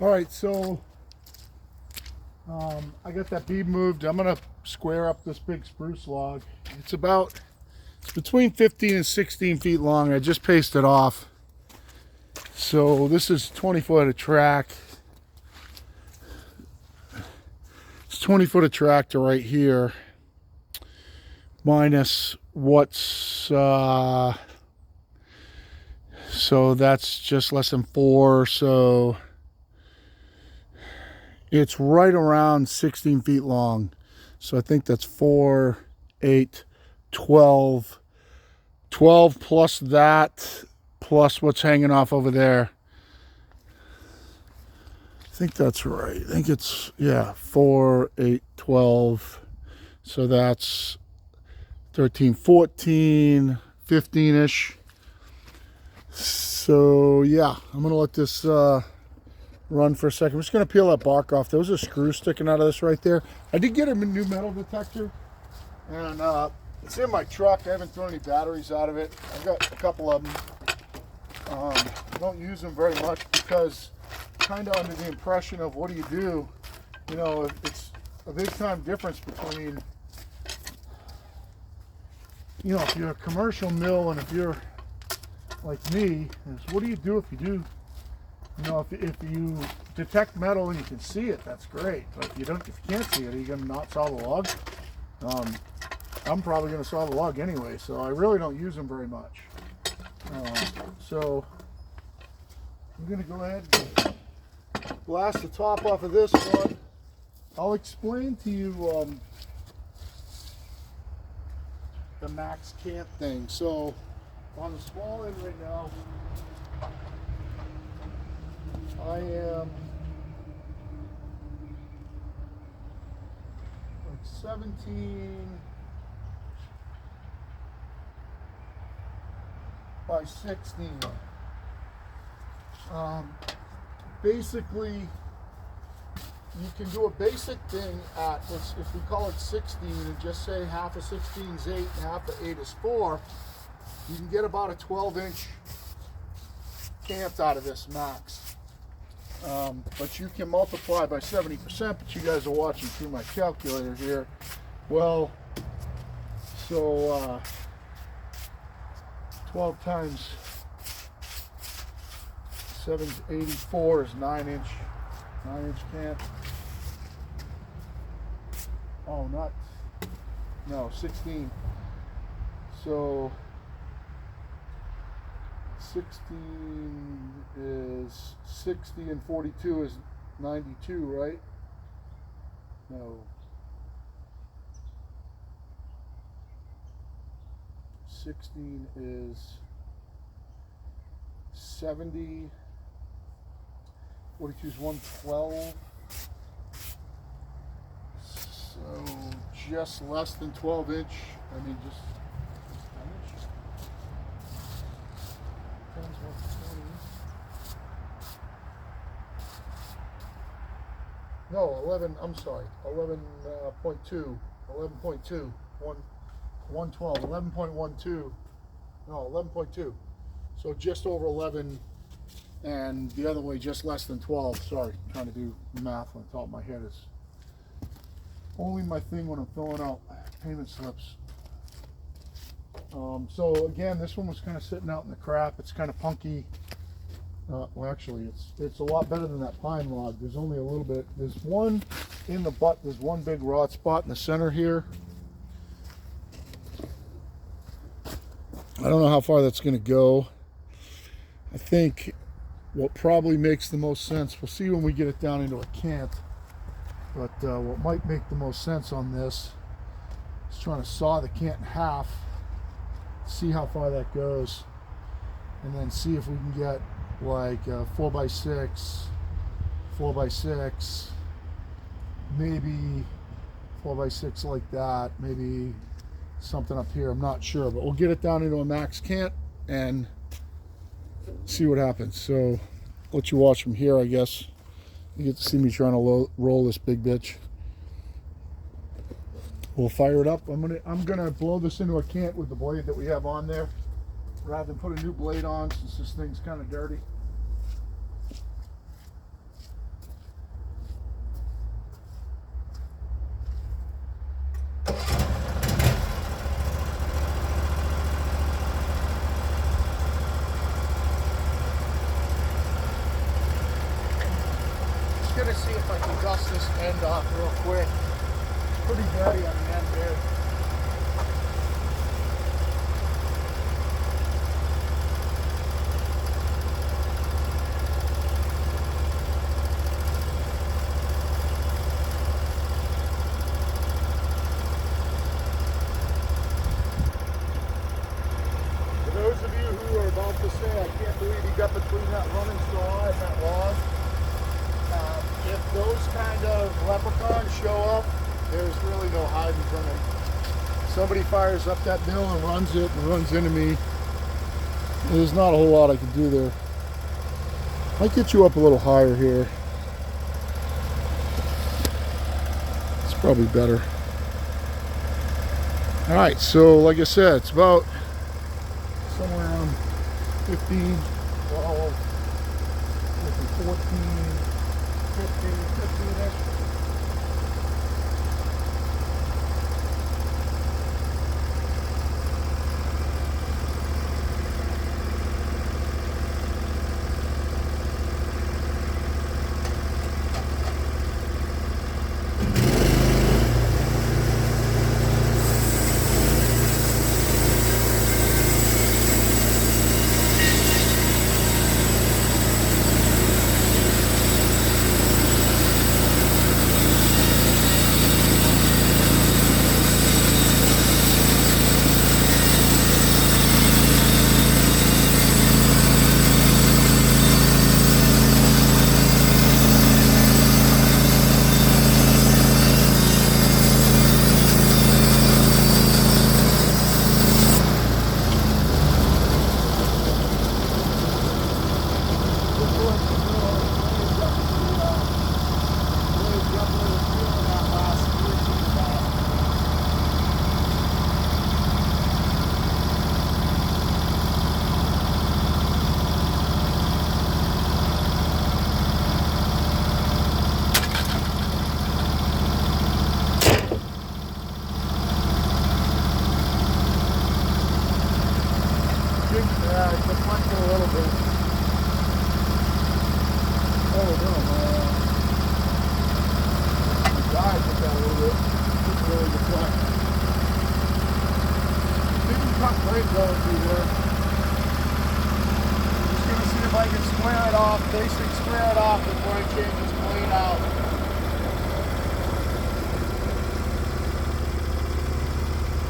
All right, so I got that beam moved. I'm gonna square up this big spruce log. It's between 15 and 16 feet long. I just paced it off. So this is 20 foot of track. It's 20 foot of track to right here, minus what's so that's just less than 4. So it's right around 16 feet long. So I think that's 4, 8, 12. 12 plus that, plus what's hanging off over there. I think that's right. I think it's, yeah, 4, 8, 12. So that's 13, 14, 15-ish. So, yeah, I'm going to let this run for a second. I'm just going to peel that bark off. There was a screw sticking out of this right there. I did get a new metal detector, and it's in my truck. I haven't thrown any batteries out of it. I've got a couple of them. I don't use them very much because kind of under the impression of what do you do? You know, it's a big time difference between, you know, if you're a commercial mill and if you're like me, is what do you do if you do, you know, if you detect metal and you can see it, that's great. But if you can't see it, are you going to not saw the log? I'm probably going to saw the log anyway, so I really don't use them very much. So I'm going to go ahead and blast the top off of this one. I'll explain to you the max cant thing. So on the small end right now, I am like 17 by 16. Basically, you can do a basic thing at, if we call it 16 and just say half of 16 is 8 and half of 8 is 4, you can get about a 12-inch cant out of this max. But you can multiply by 70%, but you guys are watching through my calculator here. Well, so 12 times 784 is 9-inch cant. Oh, no, 16. So 16 is 60 and 42 is 92, right? No. 16 is 70. 42 is 112. So just less than 12-inch. I mean, just 10-inch. 10's worth 20. No, 11. I'm sorry. 11.2. 11.2. 112. 11.12. No, 11.2. So just over 11. And the other way, just less than 12. Sorry, I'm trying to do math on the top of my head. Is only my thing when I'm filling out payment slips. So again, this one was kind of sitting out in the crap. It's kind of punky. Well, actually, it's a lot better than that pine log. There's only a little bit. There's one in the butt. There's one big rot spot in the center here. I don't know how far that's going to go. I think what probably makes the most sense, we'll see when we get it down into a cant, but what might make the most sense on this is trying to saw the cant in half, see how far that goes, and then see if we can get like a 4x6, 4x6, maybe 4x6 like that, maybe something up here, I'm not sure, but we'll get it down into a max cant and see what happens. So let you watch from here, I guess. You get to see me trying to roll this big bitch. We'll fire it up. I'm gonna blow this into a cant with the blade that we have on there, rather than put a new blade on since this thing's kind of dirty. just gonna see if I can dust this end off real quick. It's pretty dirty on the end there. For those of you who are about to say, I can't believe you got between that running straw and that log, if those kind of leprechauns show up, there's really no hiding from them. Somebody fires up that mill and runs it and runs into me. There's not a whole lot I can do there. Might get you up a little higher here. It's probably better. All right, so like I said, it's about somewhere around 15, 12, 14, 15-ish. Yeah, it's deflecting a little bit. Oh no, dive with that a little bit. It's really deflect. Didn't cut great going through there. Just gonna see if I can square it off, basic square it off before I change this blade out.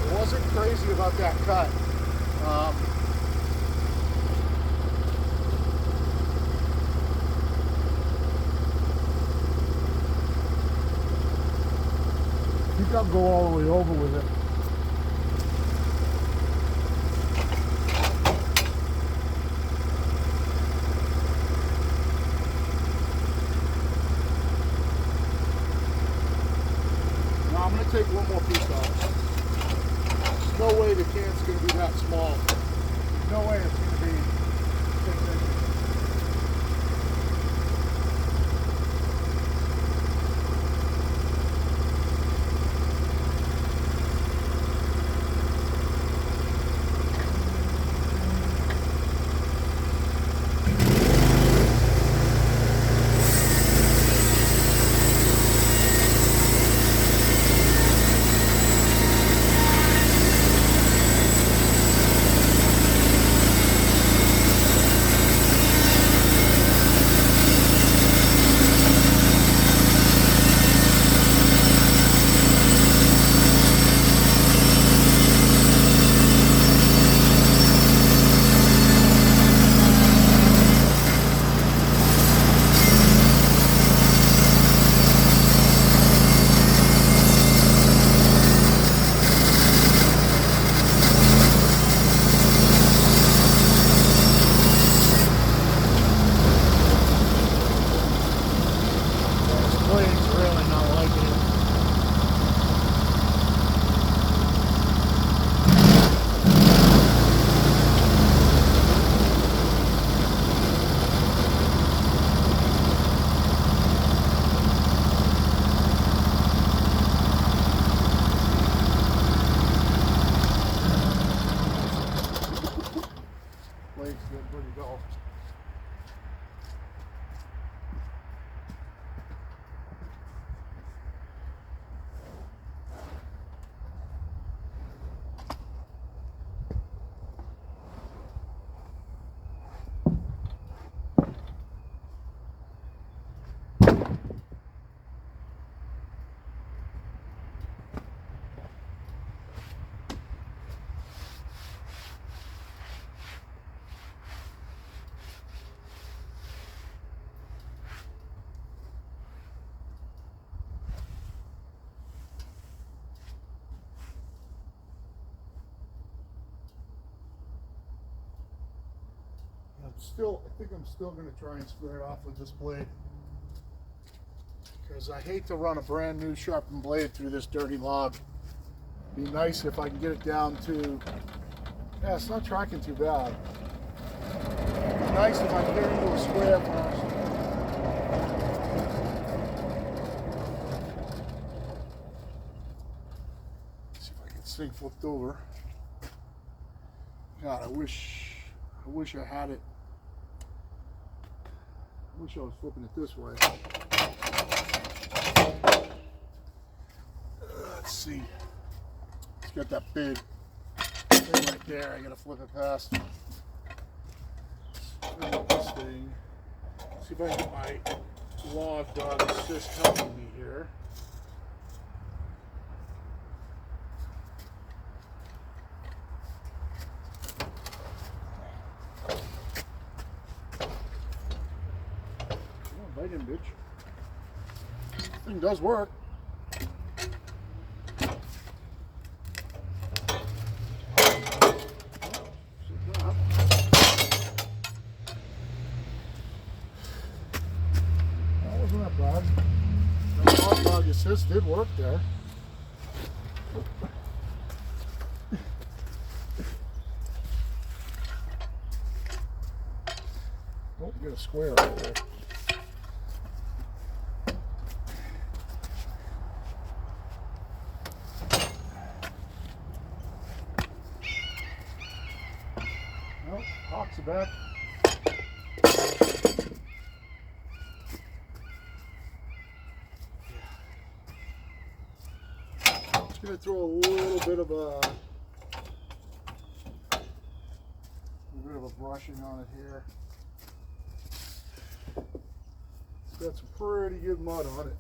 It wasn't crazy about that cut. I think I'll go all the way over with it. Now I'm going to take one more piece off. There's no way the can's going to be that small. There's no way it's going to be 6 inches. think I'm still going to try and square it off with this blade, because I hate to run a brand new sharpened blade through this dirty log. It'd be nice if I can get it down to, yeah, it's not tracking too bad. It'd be nice if I can get it into a square first. Let's see if I can get this thing flipped over. God, I wish I had it. I wish I was flipping it this way. Let's see. It's got that big thing right there. I gotta flip it past. This thing. See if I can get my log dog assist helping me here. Bite him, bitch. This thing does work. Assist did work there. Oh, get a square right there. Well, hawks are back. Going to throw a little bit of a brushing on it here. It's got some pretty good mud on it.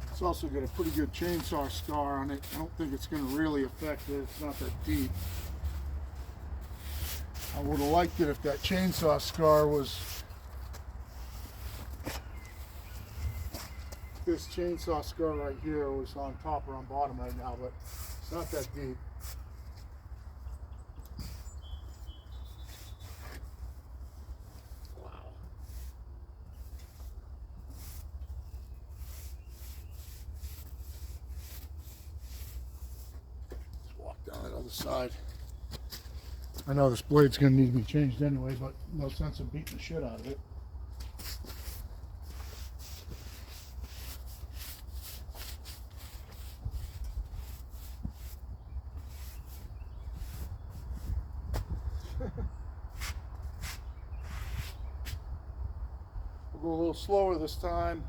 It's also got a pretty good chainsaw scar on it. I don't think it's going to really affect it. It's not that deep. I would have liked it if that chainsaw scar was this chainsaw scar right here was on top or on bottom right now, but it's not that deep. Wow. Let's walk down that other side. I know this blade's going to need to be changed anyway, but no sense in beating the shit out of it. We'll go a little slower this time.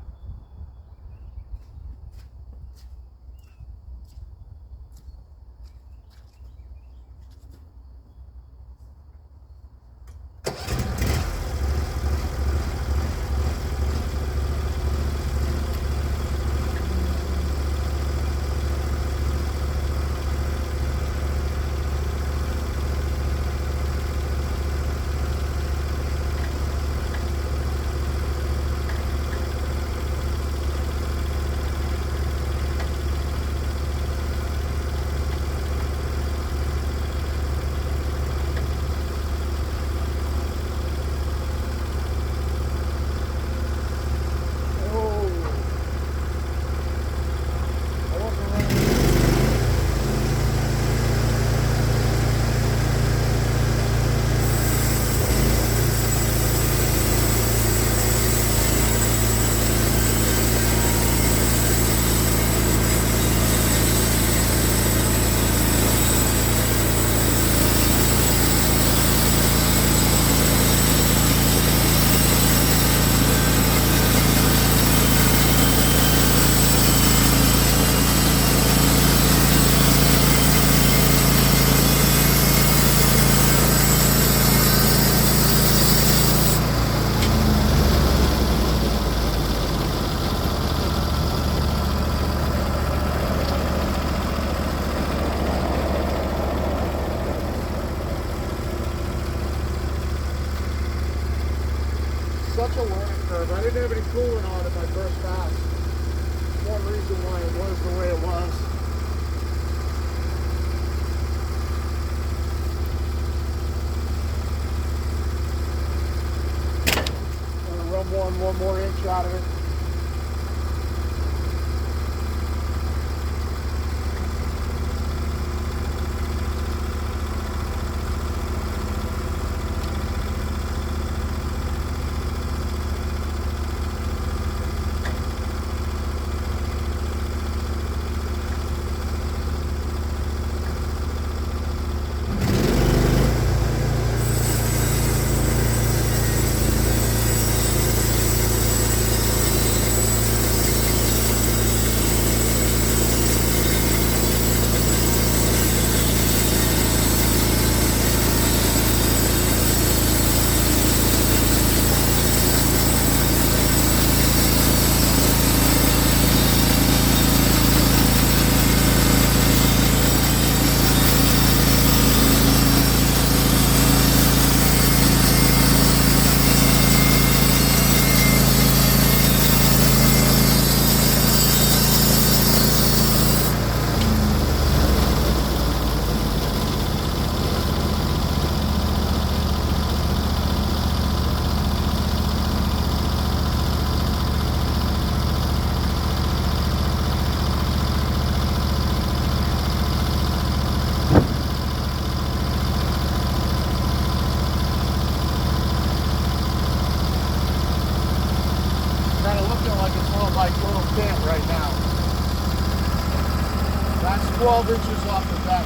Such a learning curve. I didn't have any coolant on it my first pass. One reason why it was the way it was. one more inch out of it. Right now. That's 12 inches off the deck.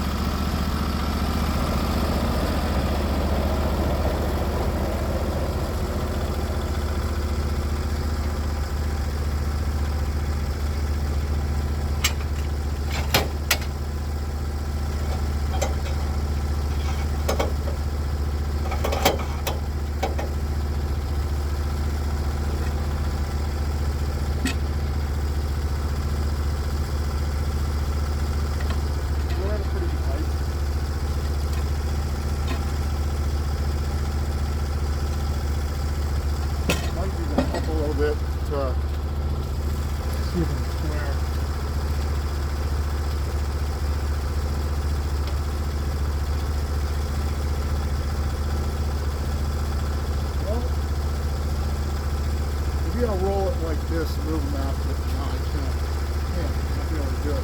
See if it's square. Well, maybe I'll roll it like this and move them after. No, I can't. I'm not going to do it.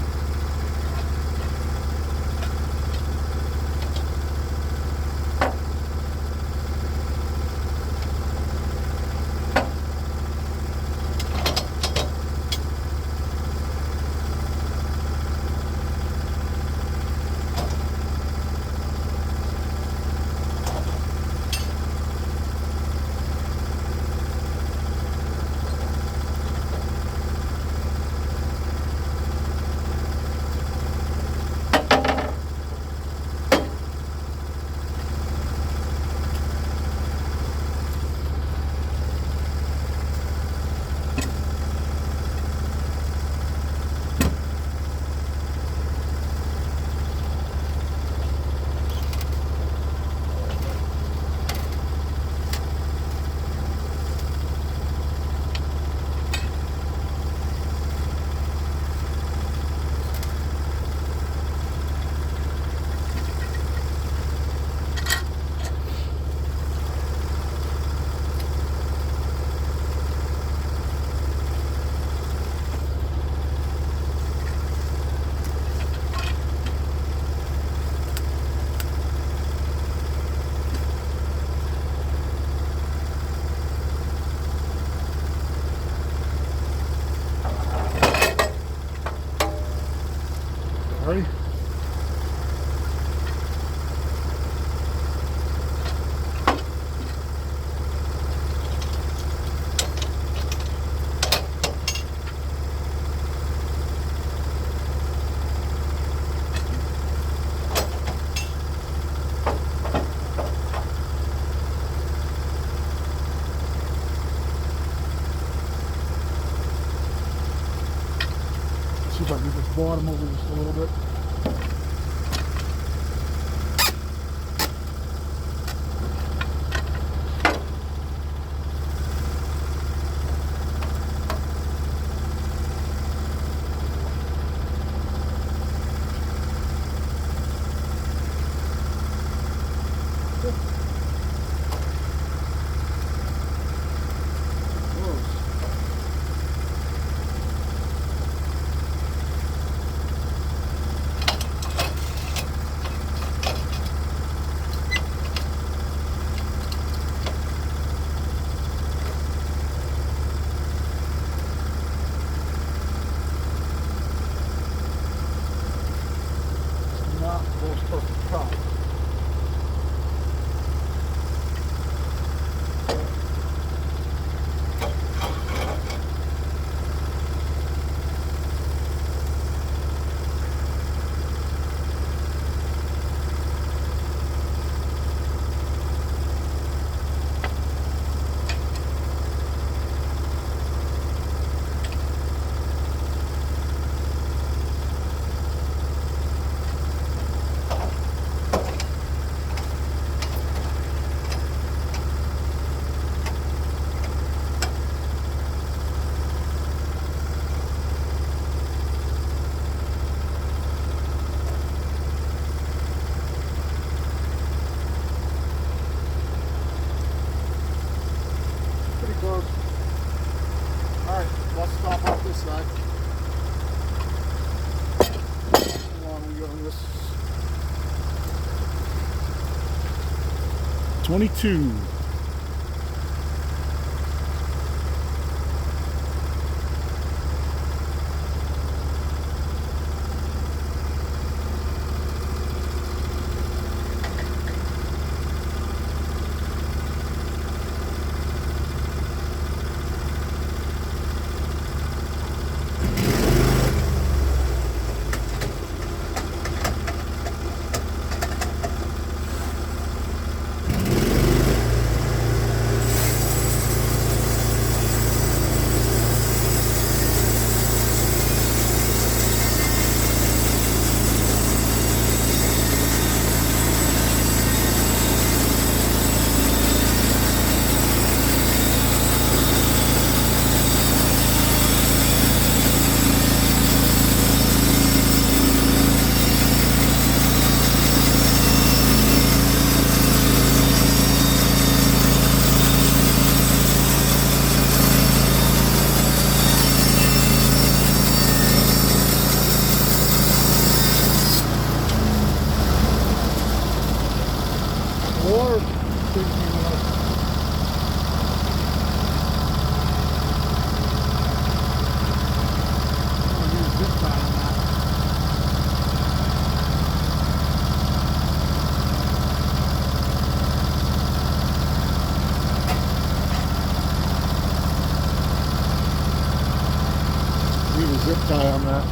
Ready? See if I can get this bottom over just a little bit. side. How long we got on this? 22. Or need a zip tie on that.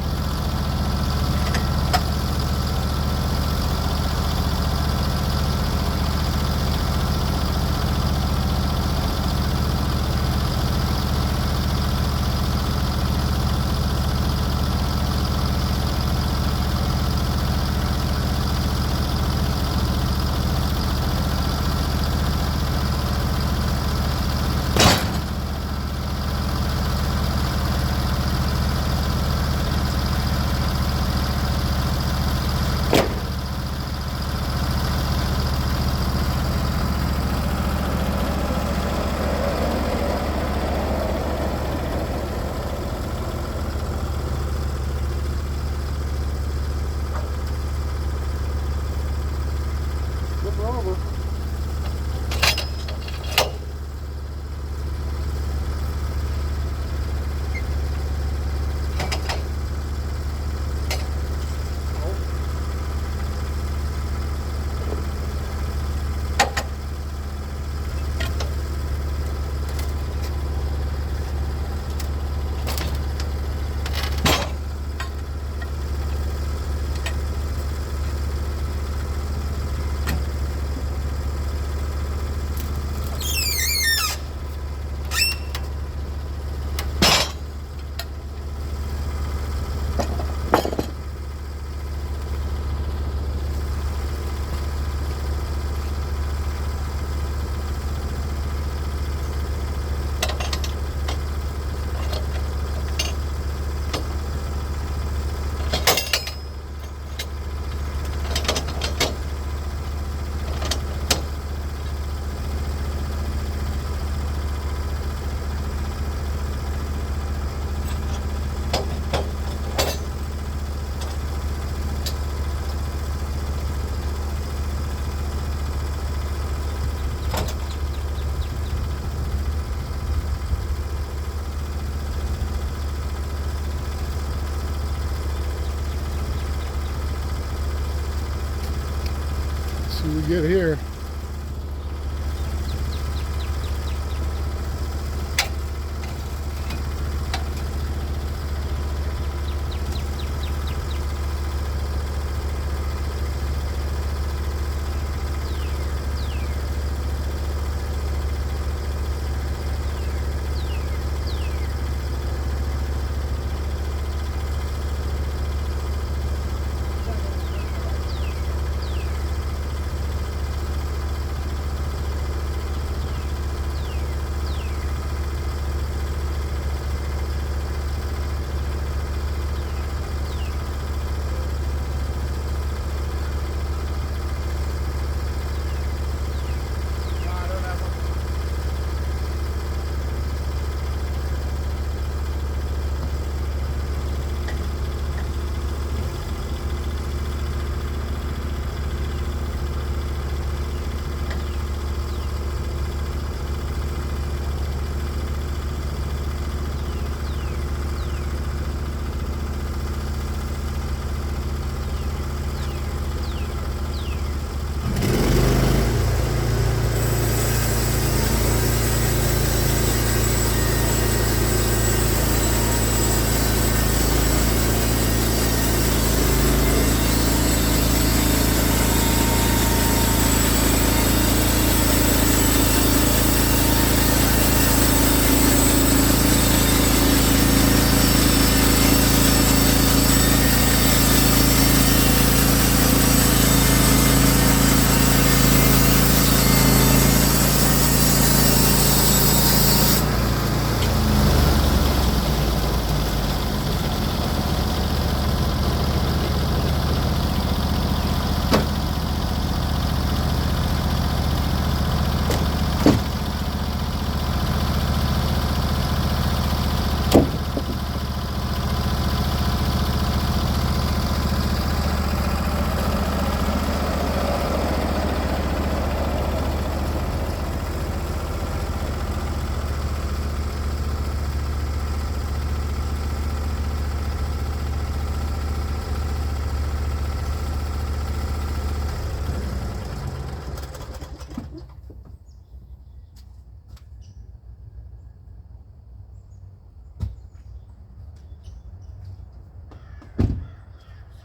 Over. See what we get here.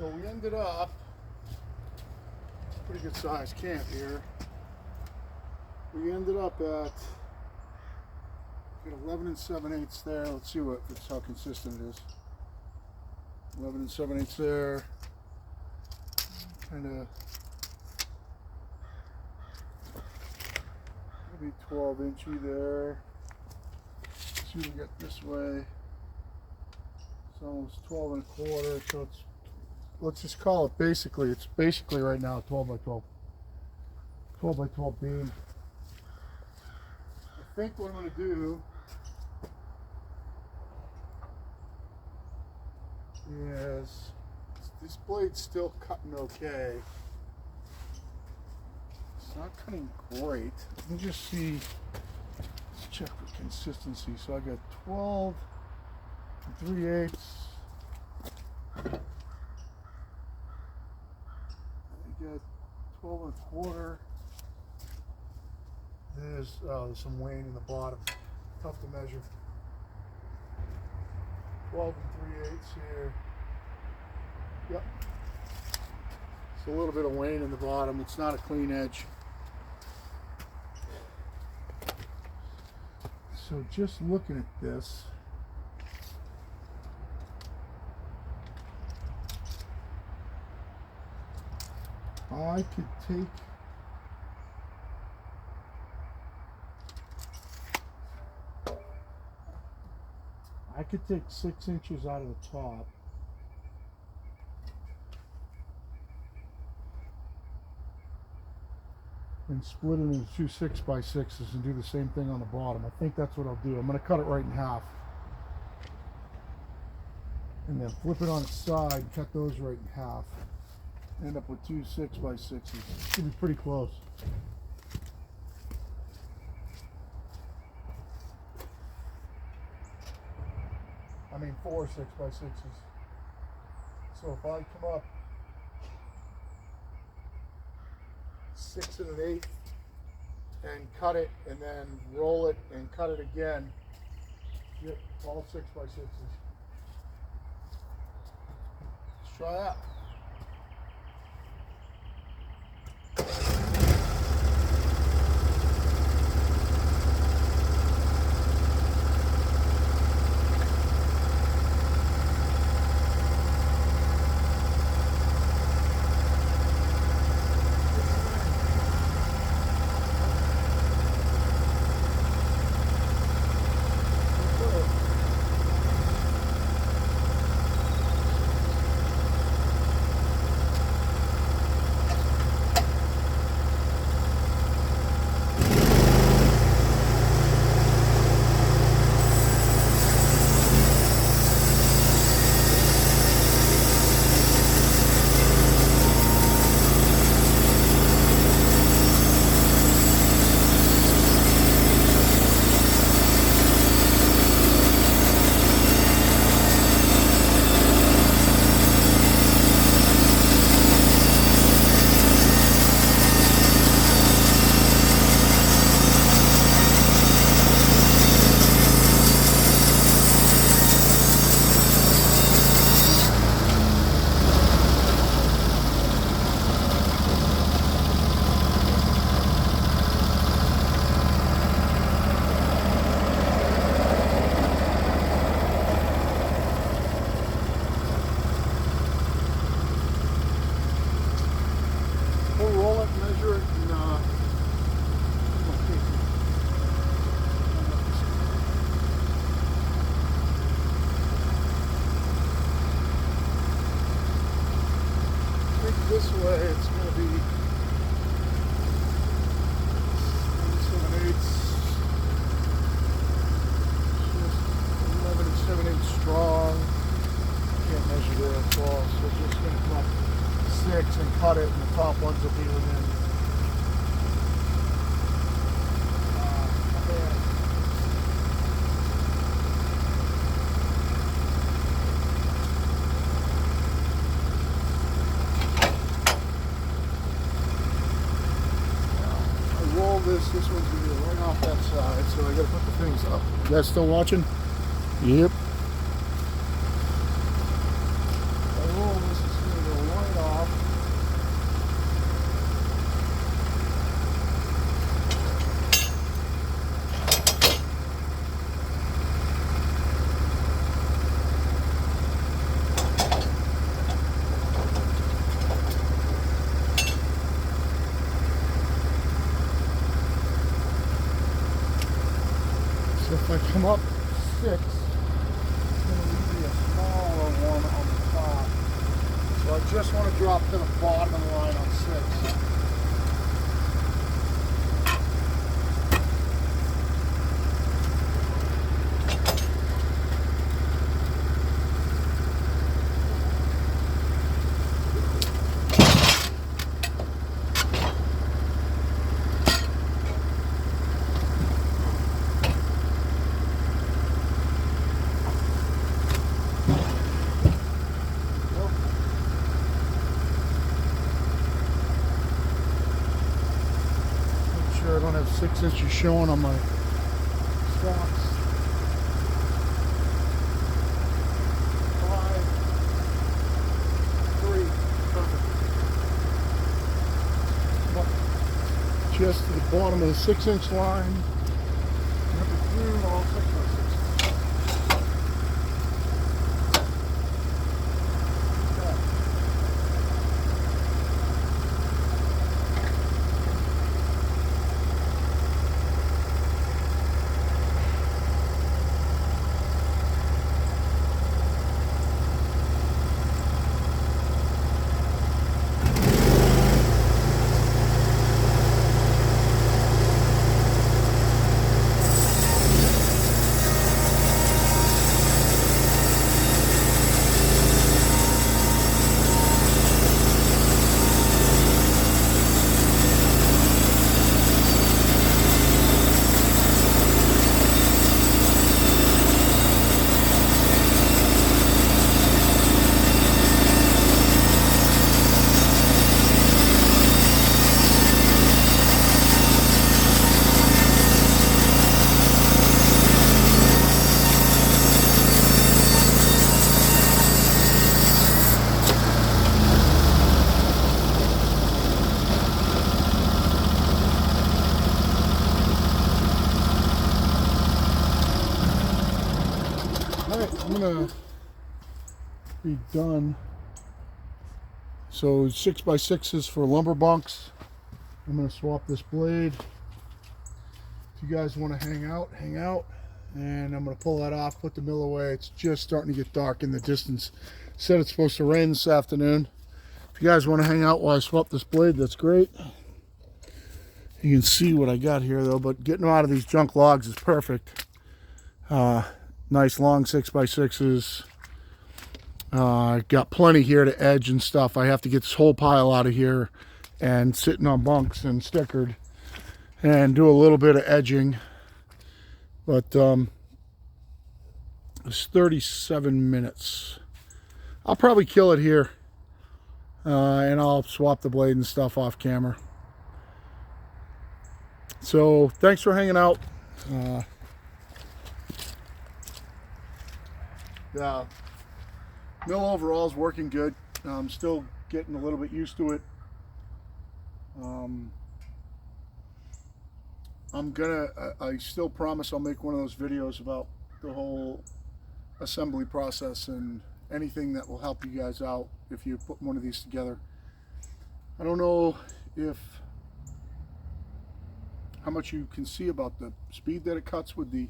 So we ended up, pretty good sized camp here. We ended up at 11 7/8 there. Let's see how consistent it is. 11 7/8 there. Kind of maybe 12 inchy there. Let's see what we get this way. It's almost 12 1/4. So it's, let's just call it basically. It's basically right now 12 by 12. 12 by 12 beam. I think what I'm going to do is, this blade's still cutting okay. It's not cutting great. Let me just see, let's check for consistency. So I got 12 3/8. I got 12 1/4. There's some wane in the bottom. Tough to measure. 12 3/8 here. Yep. It's a little bit of wane in the bottom. It's not a clean edge. So just looking at this, I could take I could take 6 inches out of the top and split it into two 6x6's and do the same thing on the bottom. I think that's what I'll do. I'm going to cut it right in half and then flip it on its side, cut those right in half. End up with two 6x6's. Should be pretty close. I mean 4 6x6's. So if I come up 6 1/8 and cut it and then roll it and cut it again, get all 6x6's. Let's try that. This way it's going to be 7/8, just 11 7/8 strong. Can't measure there at all, so just going to come up 6 and cut it, and the top ones will be within. This one's gonna be right off that side, so I gotta put the things up. You guys still watching? Yep. I roll this, it's gonna go So if I come up 6, it's going to leave me a smaller one on the top. So I just want to drop to the bottom of the line on 6. I don't have 6 inches showing on my stocks. 5, 3, perfect. Just to the bottom of the 6-inch line. Number 2, all 6x6. I'm gonna be done. So 6x6s for lumber bunks. I'm gonna swap this blade. If you guys want to hang out, hang out. And I'm gonna pull that off, put the mill away. It's just starting to get dark in the distance. Said it's supposed to rain this afternoon. If you guys want to hang out while I swap this blade, that's great. You can see what I got here though, but getting them out of these junk logs is perfect. Nice long 6x6s. Got plenty here to edge and stuff. I have to get this whole pile out of here and sitting on bunks and stickered and do a little bit of edging. But it's 37 minutes. I'll probably kill it here and I'll swap the blade and stuff off camera. So thanks for hanging out. The mill overall is working good. I'm still getting a little bit used to it. I still promise I'll make one of those videos about the whole assembly process and anything that will help you guys out if you put one of these together. I don't know how much you can see about the speed that it cuts with the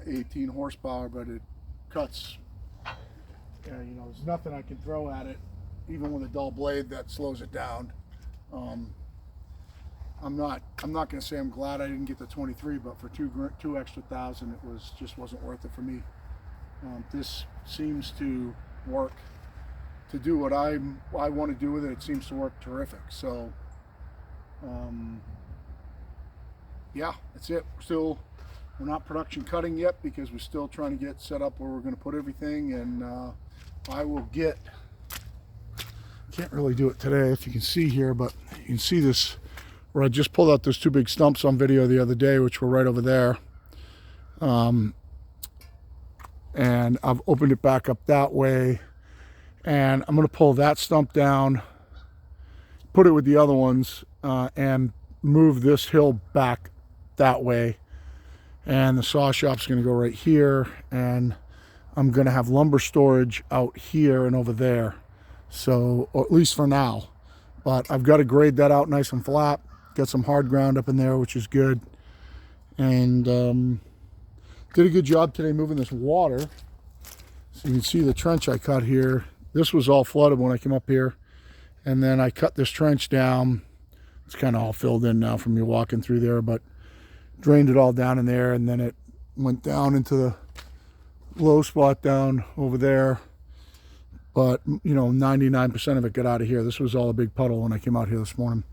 18 horsepower, but it cuts. You know, there's nothing I can throw at it, even with a dull blade, that slows it down. I'm not going to say I'm glad I didn't get the 23, but for two extra thousand, it just wasn't worth it for me. This seems to work to do what I want to do with it. It seems to work terrific. So yeah, that's it. We're not production cutting yet because we're still trying to get set up where we're going to put everything, and I will can't really do it today if you can see here, but you can see this where I just pulled out those 2 big stumps on video the other day, which were right over there. And I've opened it back up that way, and I'm going to pull that stump down, put it with the other ones, and move this hill back that way. And the saw shop's going to go right here, and I'm going to have lumber storage out here and over there. So, or at least for now. But I've got to grade that out nice and flat. Got some hard ground up in there, which is good. And Did a good job today moving this water. So you can see the trench I cut here. This was all flooded when I came up here. And then I cut this trench down. It's kind of all filled in now from me walking through there, but drained it all down in there, and then it went down into the low spot down over there. But, you know, 99% of it got out of here. This was all a big puddle when I came out here this morning.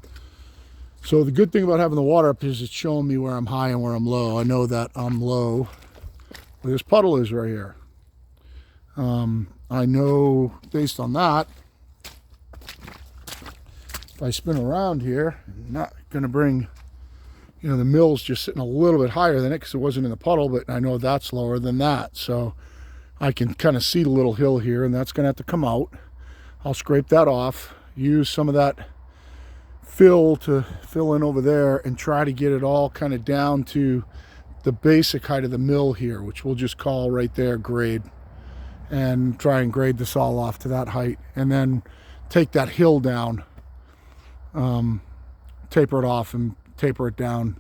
So the good thing about having the water up is it's showing me where I'm high and where I'm low. I know that I'm low where this puddle is right here. I know based on that, if I spin around here, I'm not going to bring, you know, the mill's just sitting a little bit higher than it because it wasn't in the puddle, but I know that's lower than that. So I can kind of see the little hill here, and that's going to have to come out. I'll scrape that off, use some of that fill to fill in over there, and try to get it all kind of down to the basic height of the mill here, which we'll just call right there grade, and try and grade this all off to that height, and then take that hill down, taper it off and taper it down,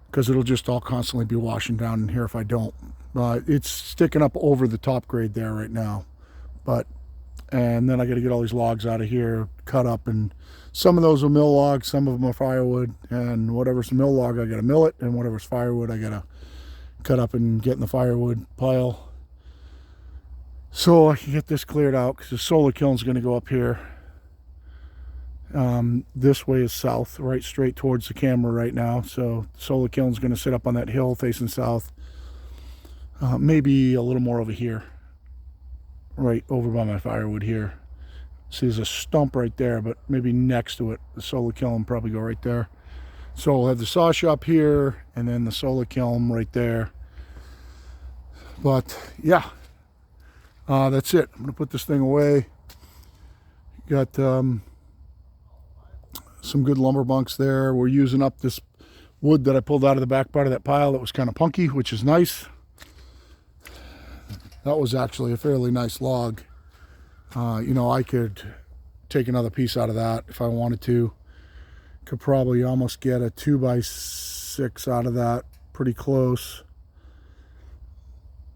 because it'll just all constantly be washing down in here if I don't. It's sticking up over the top grade there right now, and then I got to get all these logs out of here, cut up, and some of those are mill logs, some of them are firewood, and whatever's mill log I got to mill it, and whatever's firewood I got to cut up and get in the firewood pile so I can get this cleared out, because the solar kiln's going to go up here. This way is south, right straight towards the camera right now. So the solar kiln's going to sit up on that hill facing south. Maybe a little more over here, right over by my firewood here. See, there's a stump right there, but maybe next to it, the solar kiln probably go right there. So we'll have the saw shop here, and then the solar kiln right there. But yeah, that's it. I'm gonna put this thing away. Got some good lumber bunks there. We're using up this wood that I pulled out of the back part of that pile that was kind of punky, which is nice. That was actually a fairly nice log. You know, I could take another piece out of that if I wanted to. Could probably almost get a 2x6 out of that, pretty close.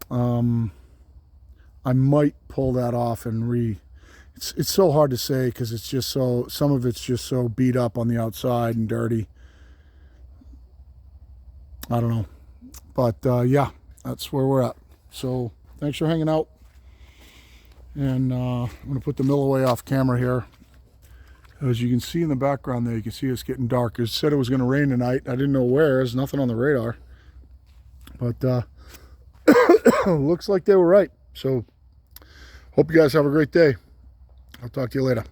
I might pull that off and it's so hard to say, because it's just so, some of it's just so beat up on the outside and dirty. I don't know, but yeah, that's where we're at. So thanks for hanging out, and I'm going to put the mill away off camera here. As you can see in the background there, you can see it's getting dark. It said it was going to rain tonight. I didn't know where. There's nothing on the radar, but looks like they were right. So hope you guys have a great day. I'll talk to you later.